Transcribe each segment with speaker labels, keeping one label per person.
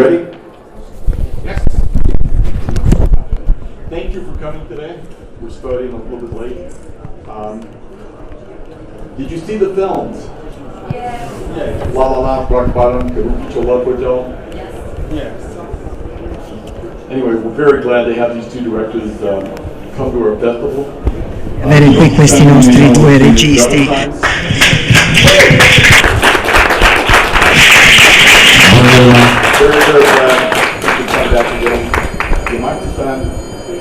Speaker 1: ready? Yes. Thank you for coming today. We're starting a little bit late. Did you see the films?
Speaker 2: Yes.
Speaker 1: Yeah. La La La, Rock Bottom, Kabukicho, Love Hotel?
Speaker 2: Yes.
Speaker 1: Yes. Anyway, we're very glad to have these two directors come to our festival.
Speaker 3: Avere qui questi nostri due registi.
Speaker 1: Very, very glad to come back again. Yamashita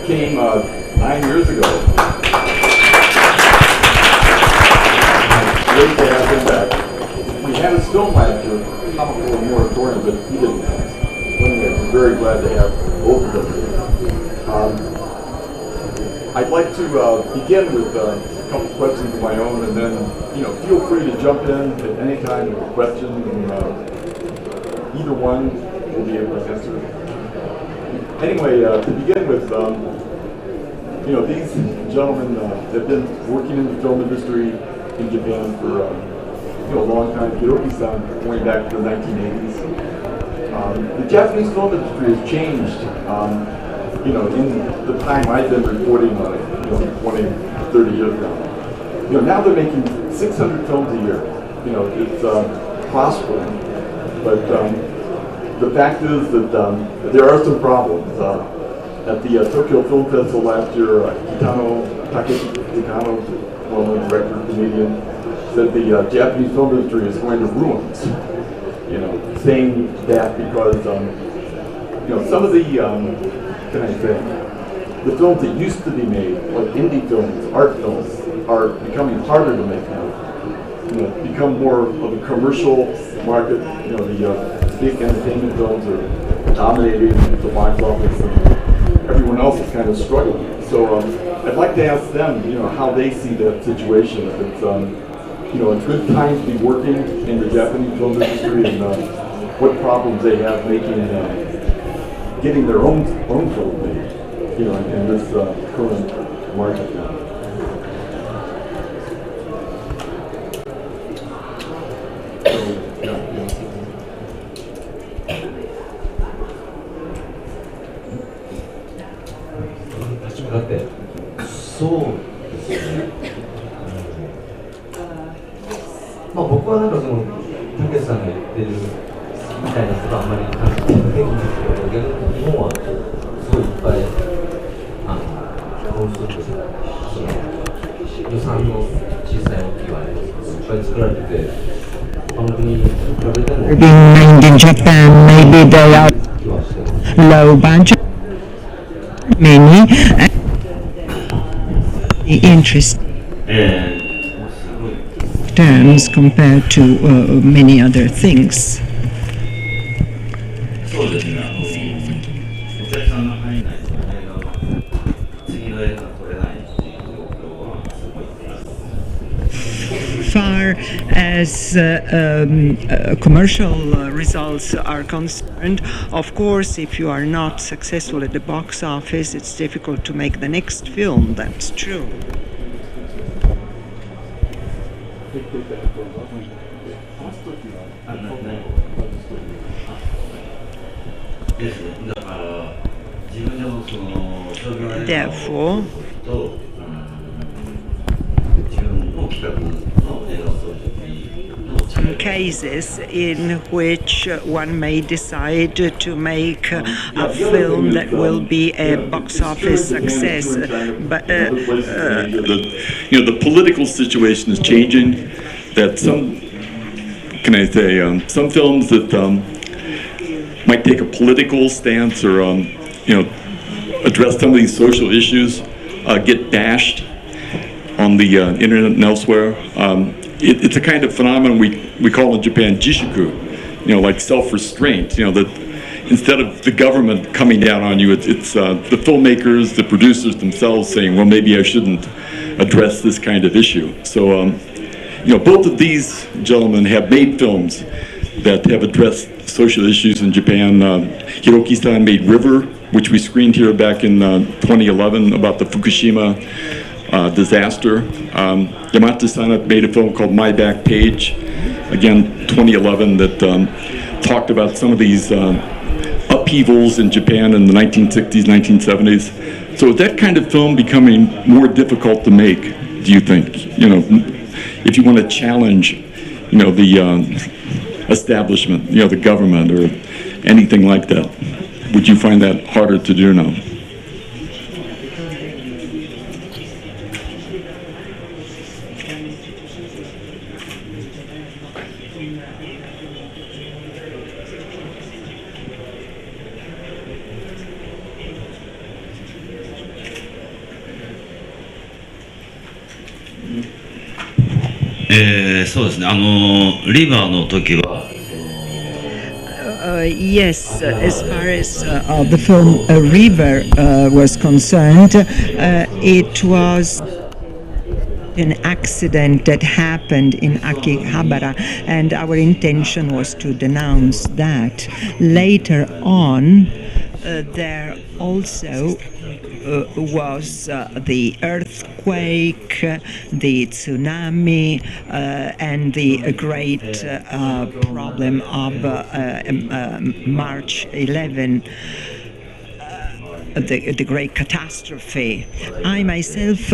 Speaker 1: came 9 years ago. Great to have him back. We had his film last year, comical and moratorium, but he didn't come. Anyway, we're very glad to have both of them here. I'd like to begin with a couple questions of my own, and then feel free to jump in at any time with a question, and either one will be able to answer. Anyway, to begin with, these gentlemen have been working in the film industry in Japan for a long time. Hiroki-san going back to the 1980s. The Japanese film industry has changed. In the time I've been reporting on it, 20, 30 years now. Now they're making 600 films a year. It's prospering. But the fact is that there are some problems. At the Tokyo Film Festival last year, Takeshi Kitano, well-known director, comedian, said the Japanese film industry is going to ruins. Saying that because some of the the films that used to be made, like indie films, art films, are becoming harder to make now. Become more of a commercial market. The big entertainment films are dominating the box office, and everyone else is kind of struggling. So I'd like to ask them, how they see that situation. If it's a good time to be working in the Japanese film industry, and what problems they have getting their own film made, in this current market now.
Speaker 4: そうですね。僕はなんかたけしさんが言ってるみたいなことはあんまり感じてないんですけど、逆に日本はすごいいっぱいもう一つ予算の小さい大きいはね、いっぱい作られてて、本当に比べても
Speaker 3: Being made in Japan, maybe they are low budget, many interest terms compared to many other things.
Speaker 5: そうですね。お客さんの入らないと映画は次の映画が撮れないっていう状況はすごいです。
Speaker 3: Far as commercial results are concerned, of course, if you are not successful at the box office, it's difficult to make the next film. That's true.
Speaker 5: だから自分でもその商業映画
Speaker 3: Therefore,
Speaker 5: と自分の企画の映画を撮るときの
Speaker 3: cases in which one may decide to make a film that will be a box office success. But
Speaker 6: the political situation is changing. That some films that might take a political stance or address some of these social issues get bashed on the internet and elsewhere. It's a kind of phenomenon we call in Japan jishuku, like self-restraint. That instead of the government coming down on you, it's the filmmakers, the producers themselves saying, well, maybe I shouldn't address this kind of issue. So, both of these gentlemen have made films that have addressed social issues in Japan. Hiroki-san made River, which we screened here back in 2011 about the Fukushima disaster. Yamashita made a film called My Back Page, again 2011, that talked about some of these upheavals in Japan in the 1960s, 1970s. So is that kind of film becoming more difficult to make, do you think? You know, if you want to challenge, you know, the establishment, you know, the government or anything like that, would you find that harder to do now?
Speaker 5: そうですね。リバーの時は。
Speaker 3: Yes, as far as the film River was concerned, it was an accident that happened in Akihabara, and our intention was to denounce that. Later on, there also was the earthquake, the tsunami, and the great problem of March 11. The great catastrophe. I myself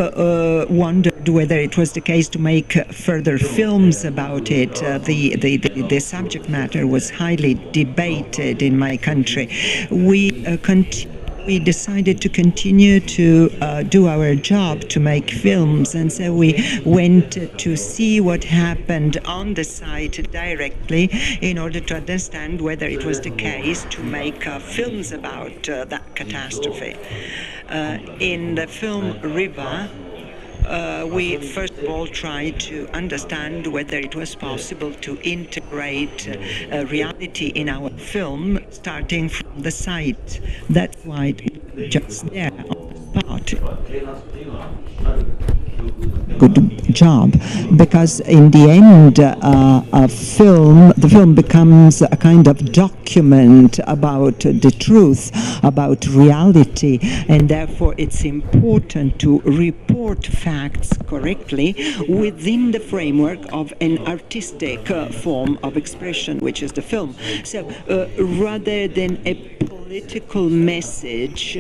Speaker 3: wondered whether it was the case to make further films about it. The subject matter was highly debated in my country. We decided to continue to do our job, to make films, and so we went to see what happened on the site directly in order to understand whether it was the case to make films about that catastrophe. In the film River, we first of all tried to understand whether it was possible to integrate reality in our film, starting from the site. That's why it was just there on the spot. Good job, because in the end, the film becomes a kind of document about the truth, about reality, and therefore it's important to report facts correctly within the framework of an artistic form of expression, which is the film. So rather than a political message,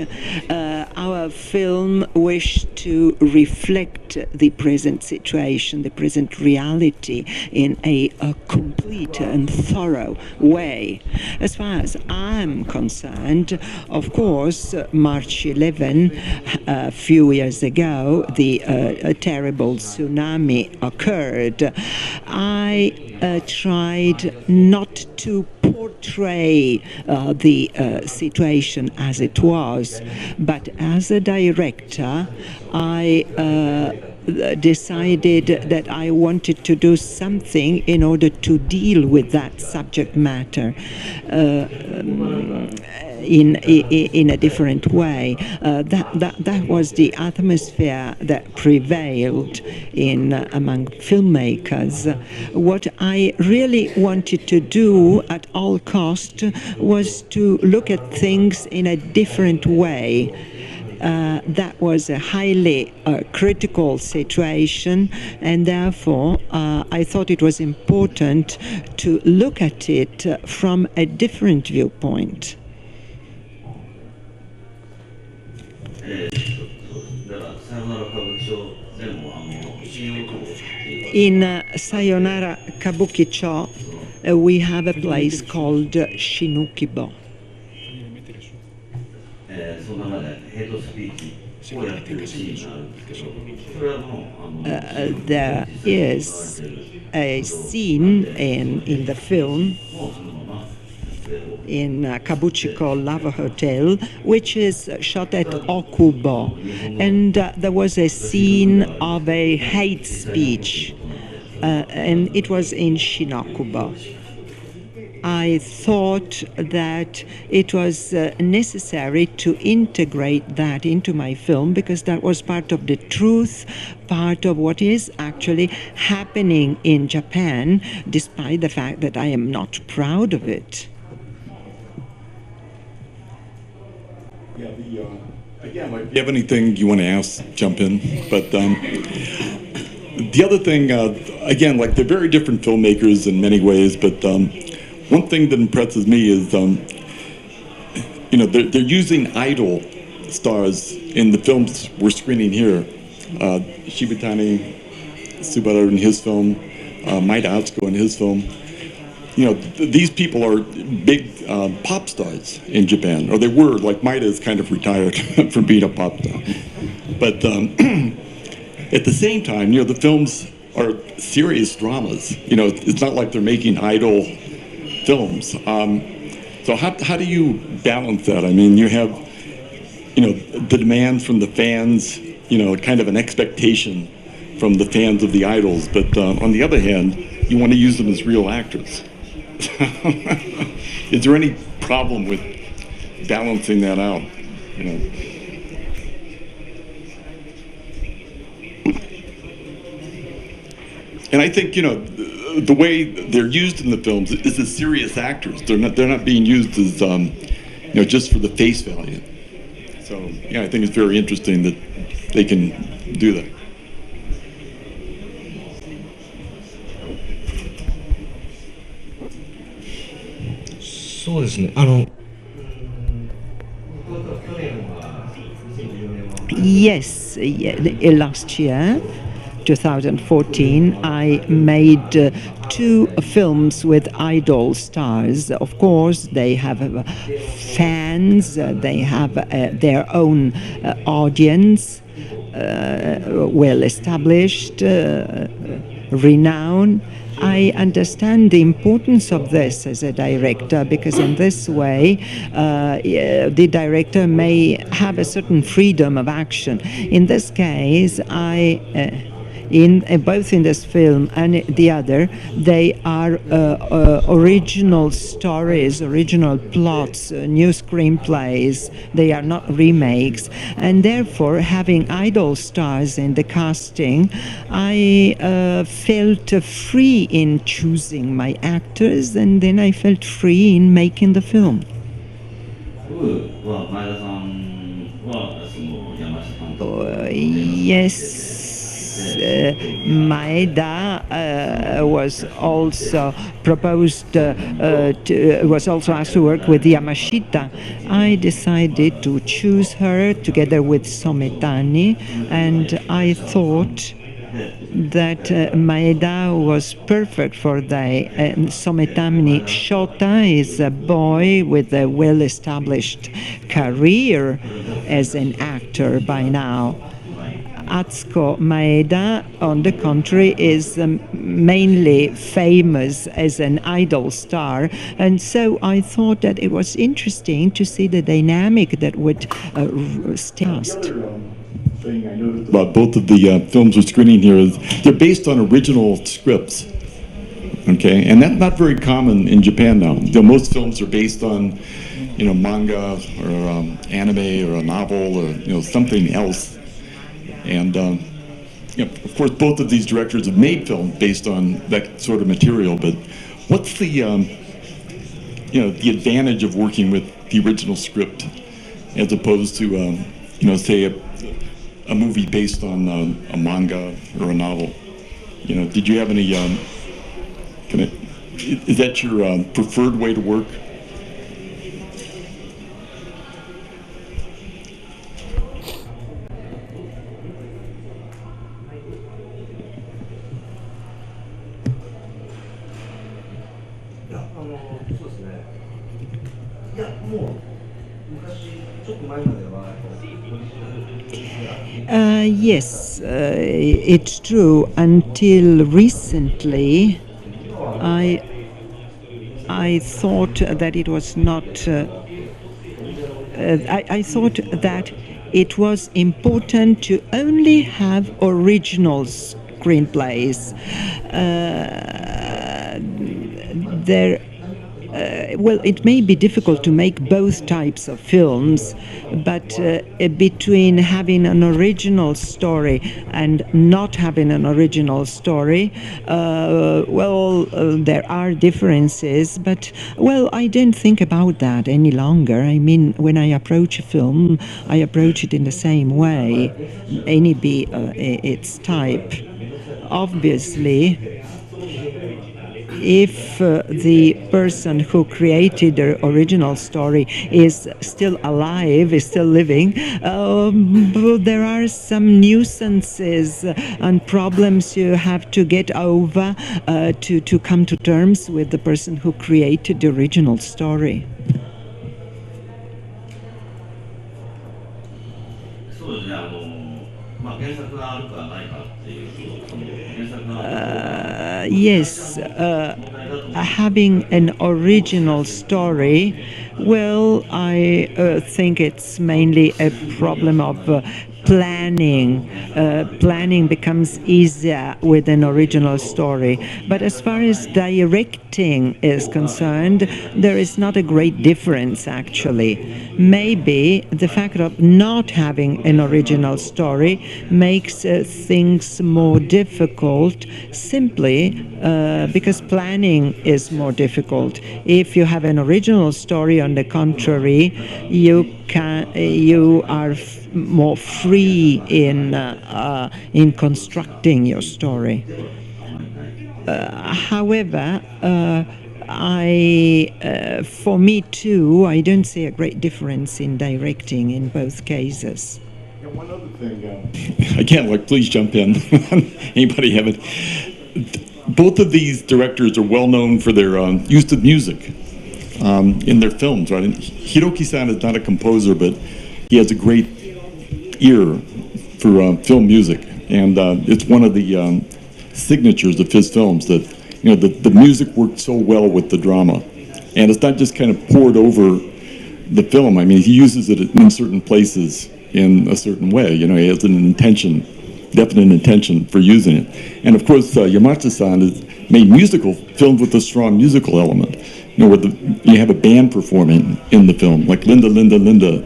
Speaker 3: our film wished to reflect the present situation, the present reality in a complete and thorough way. As far as I'm concerned, of course, March 11, a few years ago, the terrible tsunami occurred. I tried not to portray the situation as it was, but as a director, I decided that I wanted to do something in order to deal with that subject matter in a different way. That was the atmosphere that prevailed among filmmakers. What I really wanted to do at all cost was to look at things in a different way. That was a highly critical situation, and therefore I thought it was important to look at it from a different viewpoint. In Sayonara Kabukicho, we have a place called Shinukibo. There is a scene in the film in Kabukicho Lava Hotel, which is shot at Okubo, and there was a scene of a hate speech, and it was in Shinokubo. I thought that it was necessary to integrate that into my film because that was part of the truth, part of what is actually happening in Japan, despite the fact that I am not proud of it.
Speaker 6: Yeah, again, if you have anything you want to ask, jump in. But the other thing, again, like they're very different filmmakers in many ways, but one thing that impresses me is they're using idol stars in the films we're screening here. Shibutani Subaru in his film, Maida Atsuko in his film. These people are big pop stars in Japan, or they were. Like Maida is kind of retired from being a pop star. But at the same time, the films are serious dramas. It's not like they're making idol films. So how do you balance that? I mean, you have, the demand from the fans, kind of an expectation from the fans of the idols, but on the other hand, you want to use them as real actors. Is there any problem with balancing that out? And I think the way they're used in the films is as serious actors. They're not being used as just for the face value. So I think it's very interesting that they can do that.
Speaker 3: Yes, last year, 2014, I made 2 films with idol stars. Of course, they have fans, they have their own audience, well established, renowned. I understand the importance of this as a director, because in this way the director may have a certain freedom of action. In this case, both in this film and the other, they are original stories, original plots, new screenplays. They are not remakes, and therefore, having idol stars in the casting, I felt free in choosing my actors, and then I felt free in making the film. Yes. Maeda was also was also asked to work with Yamashita. I decided to choose her together with Sometani, and I thought that Maeda was perfect for the Sometani. Shota is a boy with a well-established career as an actor by now. Atsuko Maeda, on the contrary, is mainly famous as an idol star, and so I thought that it was interesting to see the dynamic that would cast.
Speaker 6: Thing I noticed about both of the films we're screening here is they're based on original scripts. Okay, and that's not very common in Japan now. Most films are based on, manga or anime or a novel or something else. And of course, both of these directors have made films based on that sort of material. But what's the the advantage of working with the original script as opposed to say a movie based on a manga or a novel? Did you have any? Is that your preferred way to work?
Speaker 3: Yes, it's true. Until recently, I thought that it was not. I thought that it was important to only have original screenplays. Well, it may be difficult to make both types of films, but between having an original story and not having an original story, there are differences, but, I don't think about that any longer. I mean, when I approach a film, I approach it in the same way, any be its type. Obviously, if the person who created the original story is still alive, is still living, there are some nuisances and problems you have to get over to come to terms with the person who created the original story.
Speaker 5: そうですね、まあ、原作があるかないかっていうと、原作が
Speaker 3: yes, having an original story, well, I think it's mainly a problem of planning. Planning becomes easier with an original story. But as far as directing is concerned, there is not a great difference, actually. Maybe the fact of not having an original story makes things more difficult simply because planning is more difficult. If you have an original story, on the contrary, you are more free in constructing your story. However, for me too, I don't see a great difference in directing in both cases.
Speaker 1: Yeah, one other thing.
Speaker 6: Again, please jump in. Anybody have it? Both of these directors are well known for their use of music in their films, right? And Hiroki-san is not a composer, but he has a great ear for film music, and it's one of the signatures of his films that the music worked so well with the drama, and it's not just kind of poured over the film. I mean, he uses it in certain places in a certain way. He has an intention, definite intention for using it. And of course, Yamashita-san has made musical films with a strong musical element. Where you have a band performing in the film, like Linda, Linda, Linda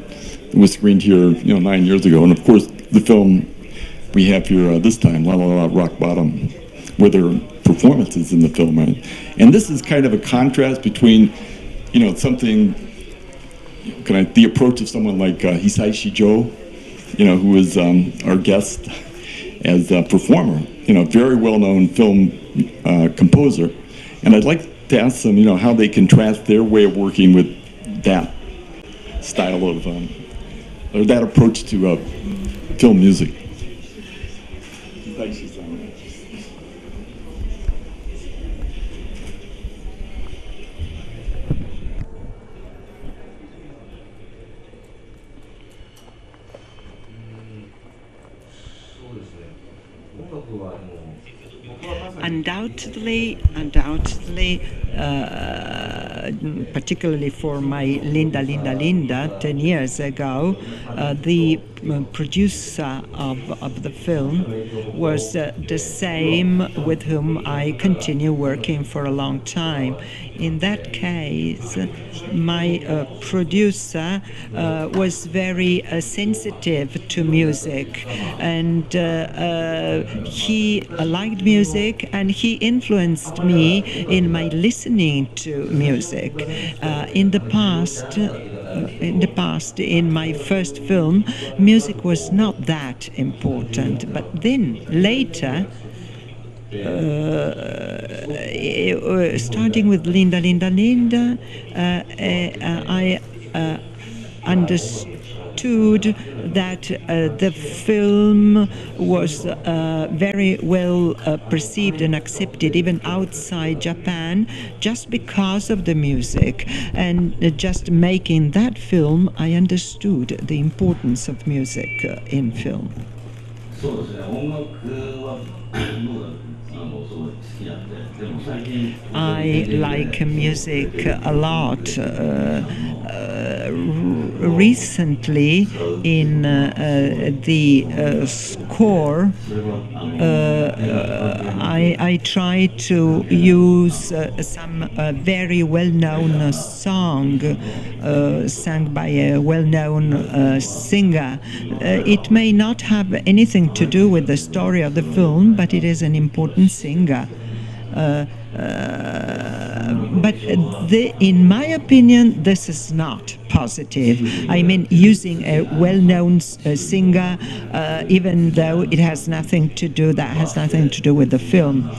Speaker 6: was screened here 9 years ago. And of course, the film we have here this time, La La La Rock Bottom, where there are performances in the film. Right? And this is kind of a contrast between, something, the approach of someone like Hisaishi Joe, who is our guest as a performer, very well-known film composer. And I'd like to ask them, how they contrast their way of working with that style of, or that approach to film music.
Speaker 3: Undoubtedly, particularly for my Linda, Linda, Linda 10 years ago, the producer of the film was the same with whom I continue working for a long time. In that case, my producer was very sensitive to music, and he liked music, and he influenced me in my listening to music. In the past, in my first film, music was not that important, but then later, starting with Linda, Linda, Linda, I understood that the film was very well perceived and accepted even outside Japan just because of the music. And just making that film, I understood the importance of music in film. I like music a lot. Recently, in the score, I try to use some very well-known song sung by a well-known singer. It may not have anything to do with the story of the film, but it is an important singer. But in my opinion, this is not positive. I mean, using a well-known singer, even though it has nothing to do with the film.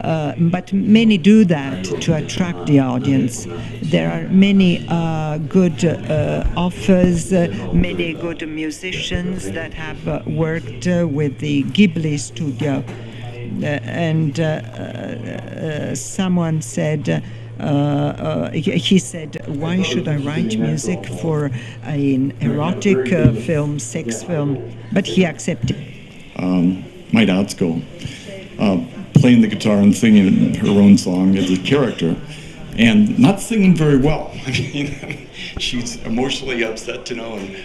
Speaker 3: But many do that to attract the audience. There are many good authors, many good musicians that have worked with the Ghibli studio. And someone said, he said, why should I write music for an erotic film, sex film? But he accepted.
Speaker 6: My Natsuko, playing the guitar and singing her own song as a character, and not singing very well. I mean, she's emotionally upset, and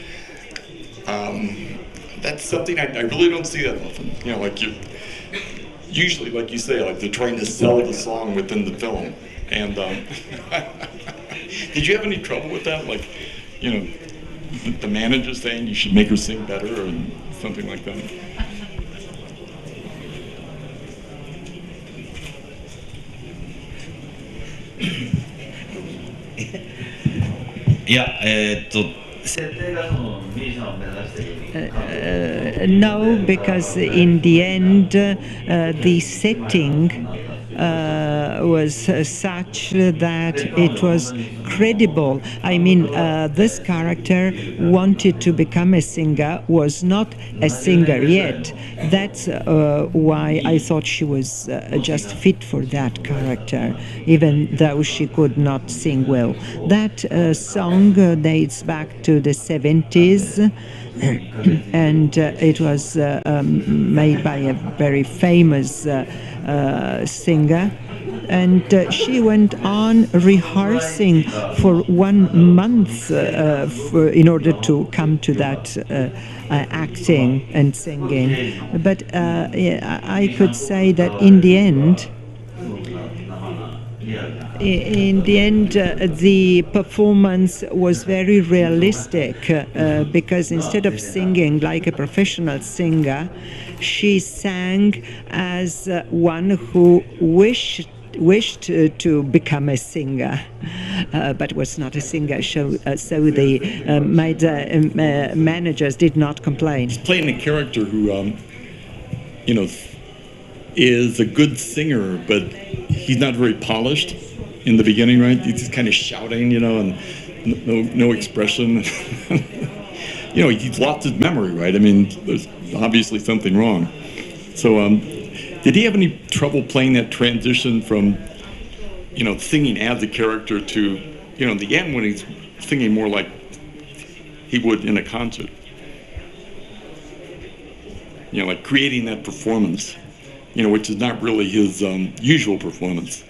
Speaker 6: that's something I really don't see that often. Like usually, like you say, like they're trying to sell the song within the film. And did you have any trouble with that? Like, the manager saying you should make her sing better or something like that?
Speaker 3: No, because in the end, the setting was such that it was credible. I mean, this character wanted to become a singer, was not a singer yet. That's why I thought she was just fit for that character, even though she could not sing well. That song dates back to the 70s. And it was made by a very famous singer, and she went on rehearsing for 1 month in order to come to that acting and singing. But I could say that in the end, the performance was very realistic because instead of singing like a professional singer, she sang as one who wished to become a singer, but was not a singer. So the managers did not complain.
Speaker 6: He's playing a character who, is a good singer, but he's not very polished in the beginning, right? He's just kind of shouting, and no expression. He's lost his memory, right? I mean, there's obviously something wrong. So, did he have any trouble playing that transition from, singing as a character to, the end when he's singing more like he would in a concert? Like creating that performance, which is not really his usual performance.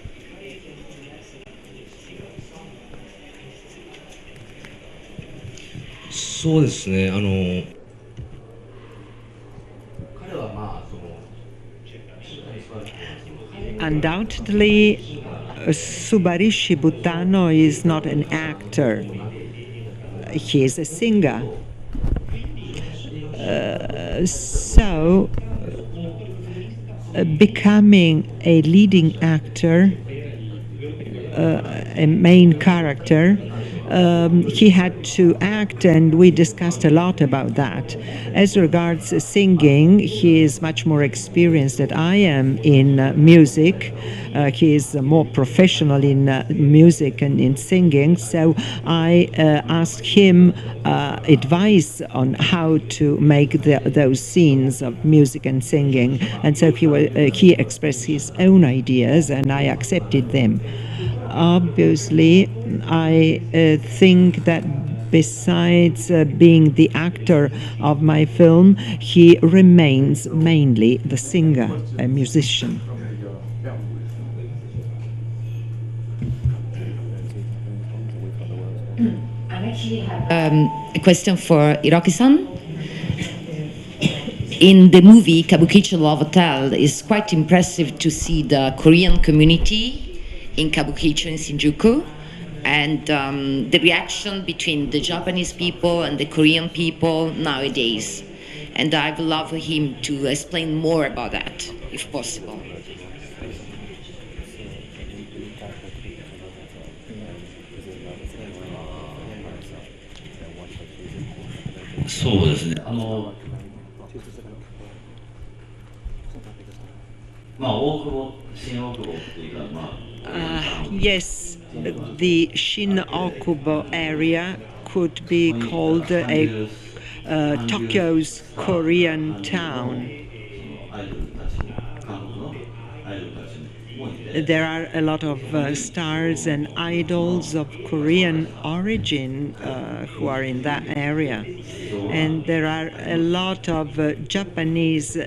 Speaker 3: Undoubtedly, Subarishi Butano is not an actor. He is a singer. So, becoming a leading actor, a main character, he had to act, and we discussed a lot about that. As regards singing, he is much more experienced than I am in music. He is more professional in music and in singing, so I asked him advice on how to make those scenes of music and singing, and so he expressed his own ideas, and I accepted them. Obviously, I think that besides being the actor of my film, he remains mainly the singer, a musician.
Speaker 2: I actually have a question for Hiroki-san. In the movie Kabukicho Love Hotel, it's quite impressive to see the Korean community in Kabukicho in Shinjuku, and the reaction between the Japanese people and the Korean people nowadays. And I would love for him to explain more about that, if possible.
Speaker 3: Yes, the Shin-Okubo area could be called Tokyo's Korean town. There are a lot of stars and idols of Korean origin who are in that area. And there are a lot of Japanese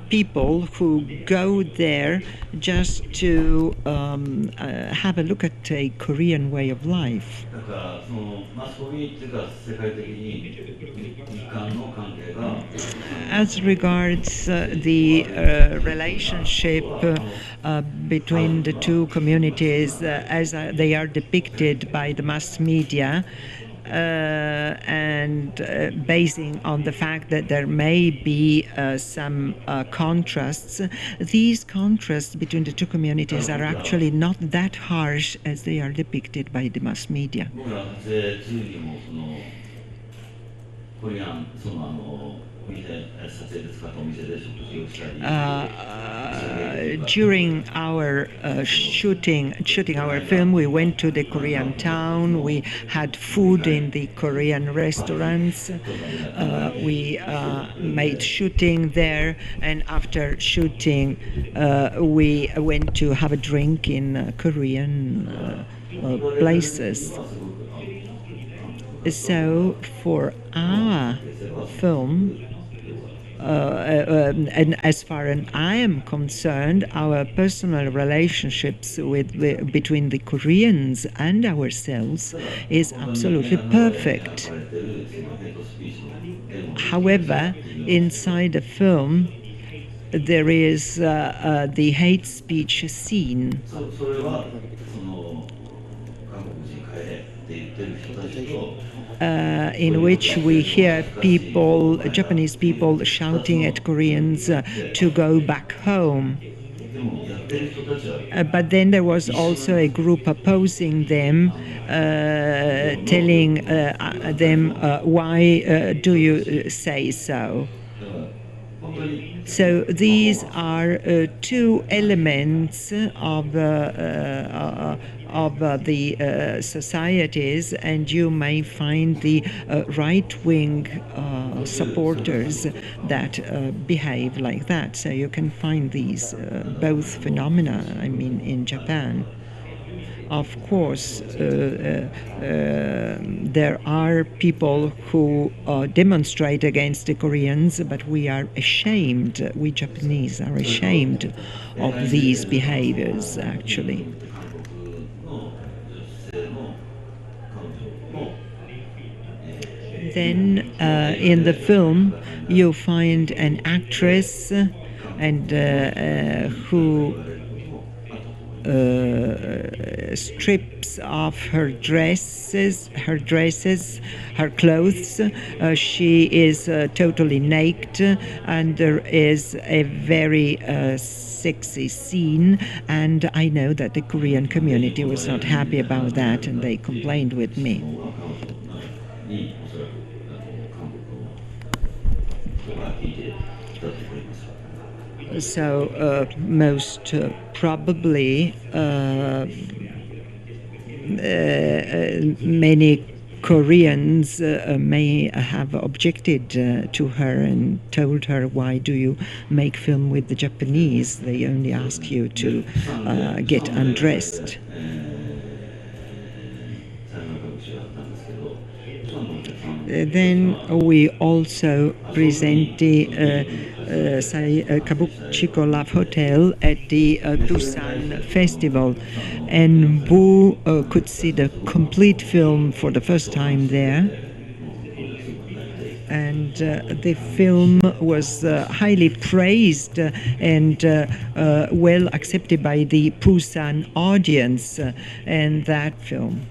Speaker 3: people who go there just to have a look at a Korean way of life. As regards the relationship between the two communities as they are depicted by the mass media, and basing on the fact that there may be some contrasts, these contrasts between the two communities are actually not that harsh as they are depicted by the mass media. During our shooting our film, we went to the Korean town. We had food in the Korean restaurants. We made shooting there, and after shooting, we went to have a drink in Korean places. So for our film, and as far as I am concerned, our personal relationships between the Koreans and ourselves is absolutely perfect. However, inside the film, there is the hate speech scene. In which we hear people, Japanese people, shouting at Koreans to go back home. But then there was also a group opposing them, telling them, why do you say so? So these are two elements of the societies, and you may find the right-wing supporters that behave like that. So you can find these both phenomena, I mean, in Japan. Of course, there are people who demonstrate against the Koreans, but we are ashamed, we Japanese are ashamed of these behaviors, actually. Then in the film, you find an actress and who strips off her clothes. She is totally naked, and there is a very sexy scene, and I know that the Korean community was not happy about that, and they complained with me. So most probably many Koreans may have objected to her and told her, why do you make film with the Japanese? They only ask you to get undressed. Then we also present the Kabukicho Love Hotel at the Busan Festival, and Boo could see the complete film for the first time there. And the film was highly praised and well accepted by the Busan audience, and that film.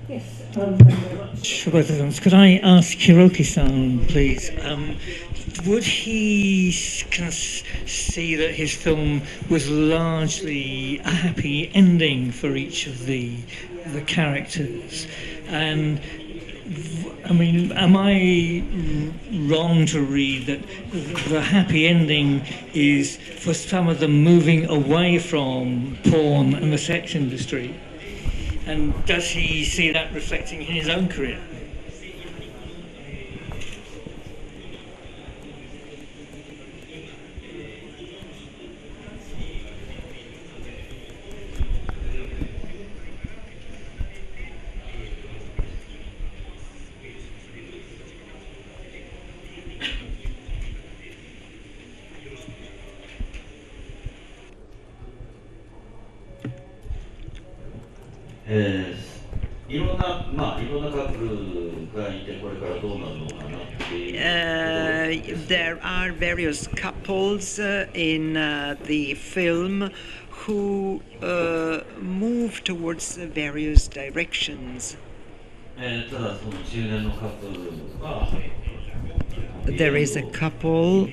Speaker 7: Yes, thank you very much for both of them. Could I ask Hiroki-san, please? Would he kind of see that his film was largely a happy ending for each of the characters? And I mean, am I wrong to read that the happy ending is for some of them moving away from porn and the sex industry? And does he see that reflecting in his own career?
Speaker 5: いろんなカップルがいてこれからどうなるのかなっていう。
Speaker 3: There are various couples in the film who move towards various directions.
Speaker 5: ただその中年のカップルが
Speaker 3: There is a couple,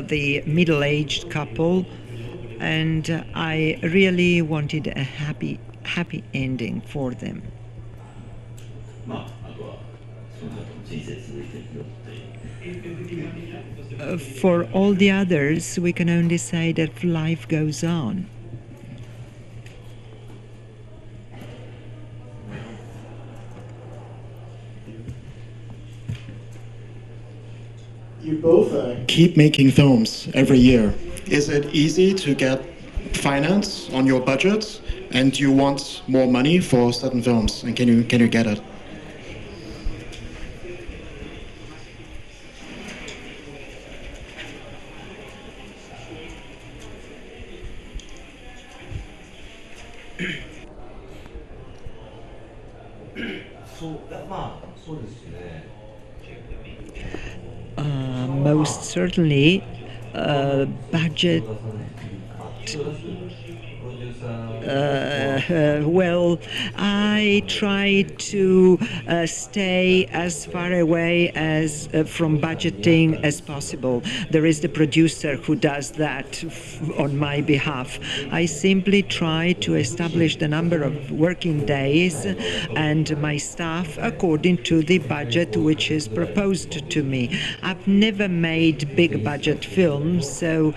Speaker 3: the middle-aged couple, and I really wanted a happy ending for them.
Speaker 5: まああとはその後の人生続いていくよっていう。
Speaker 3: For all the others, we can only say that life goes on.
Speaker 8: You both keep making films every year. Is it easy to get finance on your budget? And do you want more money for certain films? And can you get it?
Speaker 3: Most certainly, budget. Well, I try to stay as far away as from budgeting as possible. There is the producer who does that on my behalf. I simply try to establish the number of working days and my staff according to the budget which is proposed to me. I've never made big budget films, so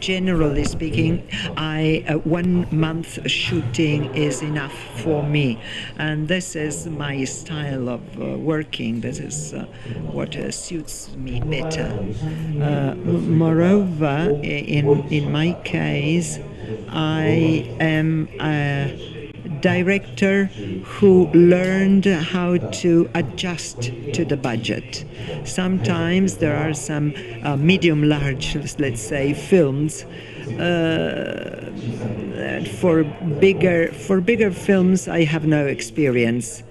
Speaker 3: generally speaking, 1 month shooting is enough for me, and this is my style of working. This is what suits me better. Moreover, in my case, I am a director who learned how to adjust to the budget. Sometimes there are some medium-large, let's say, films. For bigger films, I have no experience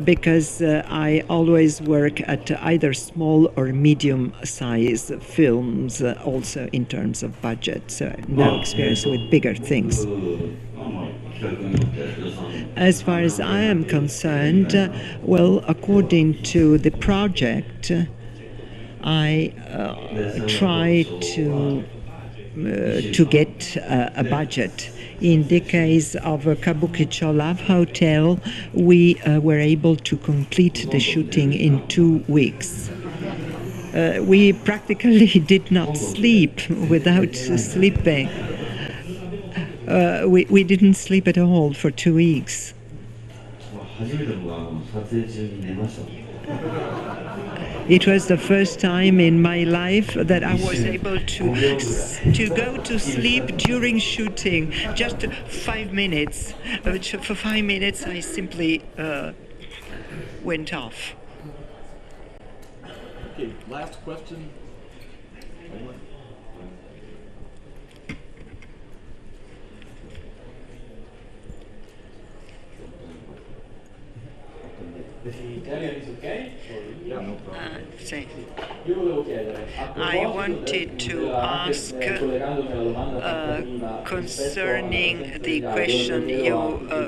Speaker 3: because I always work at either small or medium-size films, also in terms of budget. So no experience with bigger things. As far as I am concerned, well, according to the project, I try to get a budget. In the case of Kabukicho Love Hotel, we were able to complete the shooting in 2 weeks. We practically did not sleep without sleeping. We didn't sleep at all for 2 weeks. It was the first time in my life that I was able to go to sleep during shooting, just 5 minutes. For 5 minutes, I simply went off.
Speaker 1: Okay, last question.
Speaker 9: The Italian is okay?
Speaker 1: Yeah, no problem.
Speaker 3: say. I wanted to ask concerning the question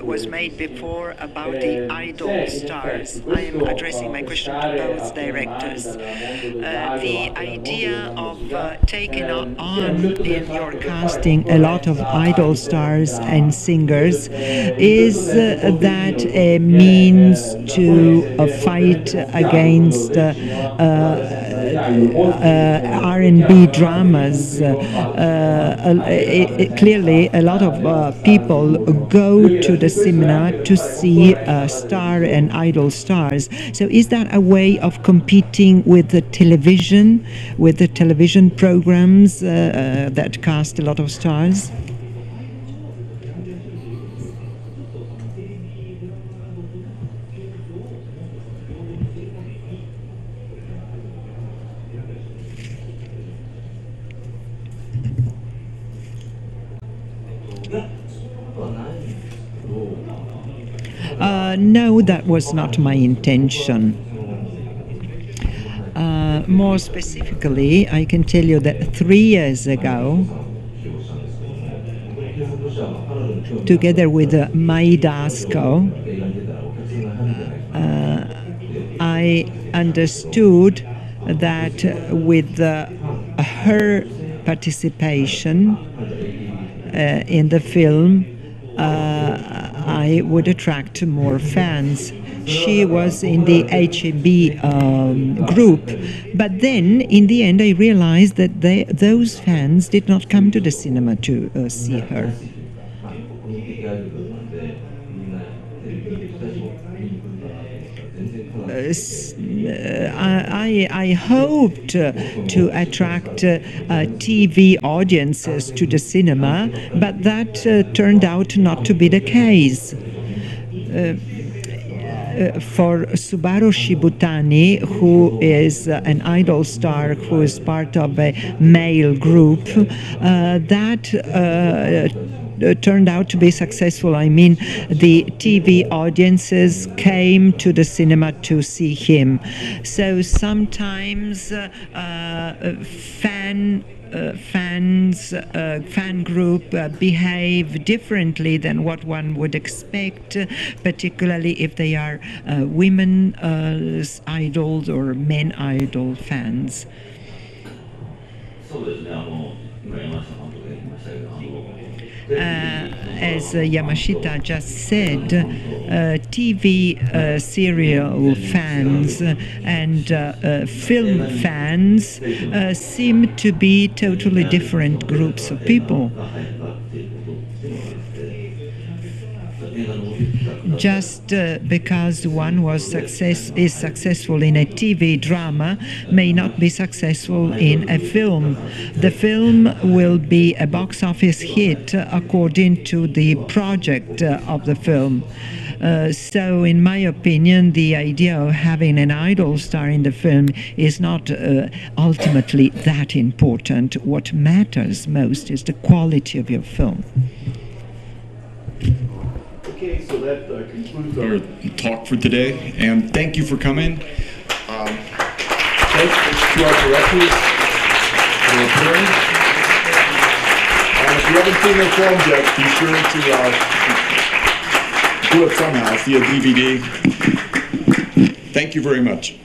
Speaker 3: was made before about the idol stars. I am addressing my question to both directors. The idea of taking on in your casting a lot of idol stars and singers, is that a means to fight against R&B dramas? Clearly, a lot of people go to the cinema to see star and idol stars. So is that a way of competing with the television programs that cast a lot of stars? No, that was not my intention. More specifically, I can tell you that 3 years ago, together with Mai Dasko, I understood that with her participation in the film, I would attract more fans. She was in the HB group, but then in the end I realized that those fans did not come to the cinema to see her. I hoped to attract TV audiences to the cinema, but that turned out not to be the case. For Subaru Shibutani, who is an idol star, who is part of a male group, that turned out to be successful. I mean, the TV audiences came to the cinema to see him. So sometimes fan group behave differently than what one would expect, particularly if they are women idols or men idol fans. As Yamashita just said, TV serial fans and film fans seem to be totally different groups of people. Just because one is successful in a TV drama may not be successful in a film. The film will be a box office hit according to the project of the film. So in my opinion, the idea of having an idol star in the film is not ultimately that important. What matters most is the quality of your film.
Speaker 6: Okay, so that concludes our talk for today, and thank you for coming.
Speaker 1: Thanks to our directors for appearing. And if you haven't seen their films yet, be sure to do it somehow, see a DVD. Thank you very much.